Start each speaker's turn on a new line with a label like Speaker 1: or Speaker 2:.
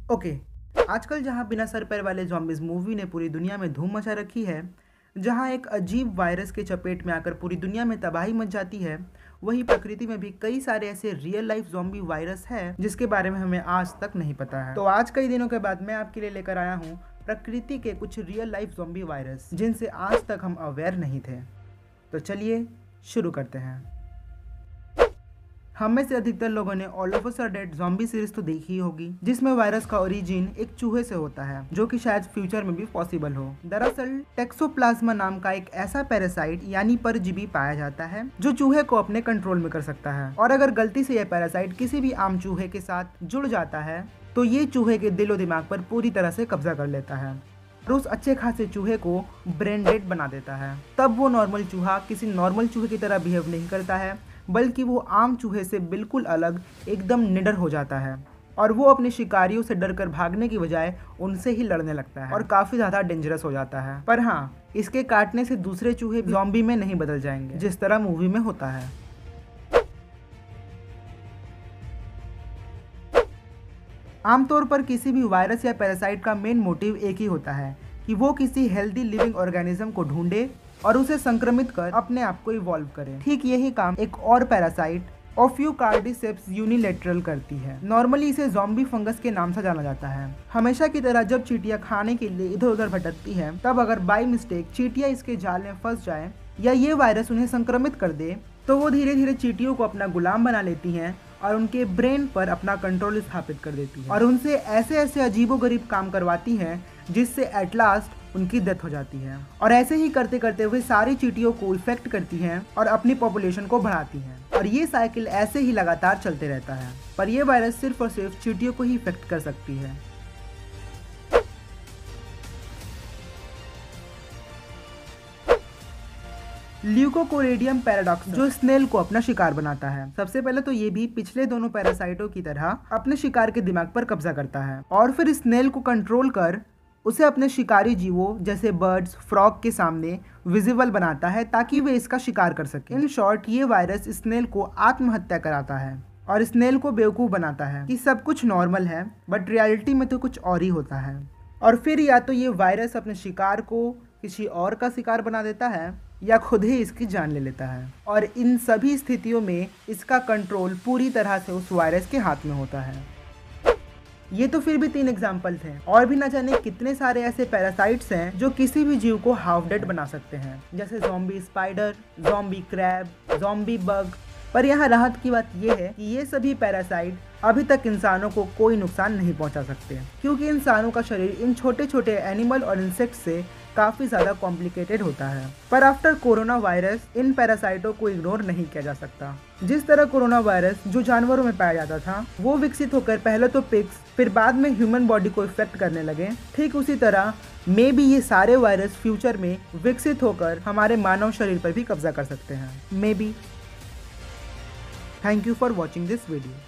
Speaker 1: Okay, आजकल जहाँ बिना सर पैर वाले ज़ॉम्बीज़ मूवी ने पूरी दुनिया में धूम मचा रखी है, जहाँ एक अजीब वायरस के चपेट में आकर पूरी दुनिया में तबाही मच जाती है, वहीं प्रकृति में भी कई सारे ऐसे रियल लाइफ ज़ॉम्बी वायरस हैं जिसके बारे में हमें आज तक नहीं पता है। तो आज कई दिनों के बाद मैं आपके लिए लेकर आया हूँ प्रकृति के कुछ रियल लाइफ ज़ॉम्बी वायरस जिनसे आज तक हम अवेयर नहीं थे। तो चलिए शुरू करते हैं। हम में से अधिकतर लोगों ने All of Us Are Dead zombie series तो देखी ही होगी, जिसमें वायरस का ओरिजिन एक चूहे से होता है, जो कि शायद फ्यूचर में भी पॉसिबल हो। दरअसल टैक्सोप्लाज्मा नाम का एक ऐसा पैरासाइट यानी परजीवी पाया जाता है जो चूहे को अपने कंट्रोल में कर सकता है, और अगर गलती से यह पैरासाइट किसी भी आम चूहे के साथ जुड़ जाता है तो ये चूहे के दिलो दिमाग पर पूरी तरह से कब्जा कर लेता है और उस अच्छे खासे चूहे को ब्रेन डेड बना देता है। तब वो नॉर्मल चूहा किसी नॉर्मल चूहे की तरह बिहेव नहीं करता है, बल्कि वो आम चूहे से बिल्कुल अलग एकदम निडर हो जाता है और वो अपने शिकारियों से डरकर भागने की बजाय उनसे ही लड़ने लगता है और काफ़ी ज़्यादा डेंजरस हो जाता है। पर हाँ, इसके काटने से दूसरे चूहे ज़ॉम्बी में नहीं बदल जाएंगे जिस तरह मूवी में होता है। आमतौर पर किसी भी वायरस या पैरासाइट का मेन मोटिव एक ही होता है कि वो किसी हेल्दी लिविंग ऑर्गेनिज्म को ढूंढे और उसे संक्रमित कर अपने आप को इवॉल्व करे। ठीक यही काम एक और पैरासाइट ओफियोकार्डिसेप्स यूनिलेटरल करती है। नॉर्मली इसे ज़ॉम्बी फंगस के नाम से जाना जाता है। हमेशा की तरह जब चींटियां खाने के लिए इधर उधर भटकती हैं, तब अगर बाय मिस्टेक चींटियां इसके जाल में फंस जाए या ये वायरस उन्हें संक्रमित कर दे, तो वो धीरे धीरे चींटियों को अपना गुलाम बना लेती हैं और उनके ब्रेन पर अपना कंट्रोल स्थापित कर देती है और उनसे ऐसे ऐसे अजीबोगरीब काम करवाती हैं जिससे एट लास्ट उनकी डेथ हो जाती है। और ऐसे ही करते करते वे सारी चींटियों को इफेक्ट करती हैं और अपनी पॉपुलेशन को बढ़ाती हैं, और ये साइकिल ऐसे ही लगातार चलते रहता है। पर यह वायरस सिर्फ और सिर्फ चींटियों को ही इफेक्ट कर सकती है। ल्यूकोकोरेडियम पैराडॉक्स जो स्नेल को अपना शिकार बनाता है। सबसे पहले तो ये भी पिछले दोनों पैरासाइटों की तरह अपने शिकार के दिमाग पर कब्जा करता है और फिर स्नेल को कंट्रोल कर उसे अपने शिकारी जीवों जैसे बर्ड्स, फ्रॉग के सामने विजिबल बनाता है ताकि वे इसका शिकार कर सके। इन शॉर्ट, ये वायरस स्नेल को आत्महत्या कराता है और स्नेल को बेवकूफ़ बनाता है कि सब कुछ नॉर्मल है, बट रियलिटी में तो कुछ और ही होता है। और फिर या तो ये वायरस अपने शिकार को किसी और का शिकार बना देता है या खुद ही इसकी जान ले लेता है, और इन सभी स्थितियों में इसका कंट्रोल पूरी तरह से उस वायरस के हाथ में होता है। ये तो फिर भी 3 एग्जाम्पल्स हैं, और भी न जाने कितने सारे ऐसे पैरासाइट्स हैं जो किसी भी जीव को हाफ डेड बना सकते हैं, जैसे zombie spider, zombie crab, zombie bug. पर यहाँ राहत की बात यह है कि ये सभी पैरासाइट अभी तक इंसानों को कोई नुकसान नहीं पहुँचा सकते, क्योंकि इंसानों का शरीर इन छोटे छोटे एनिमल और इंसेक्ट से काफ़ी ज़्यादा कॉम्प्लिकेटेड होता है। पर आफ्टर कोरोना वायरस इन पैरासाइटों को इग्नोर नहीं किया जा सकता। जिस तरह कोरोना वायरस जो जानवरों में पाया जाता था वो विकसित होकर पहले तो पिग्स फिर बाद में ह्यूमन बॉडी को इफेक्ट करने लगे, ठीक उसी तरह मे बी ये सारे वायरस फ्यूचर में विकसित होकर हमारे मानव शरीर पर भी कब्जा कर सकते हैं। May be. Thank you for watching this video.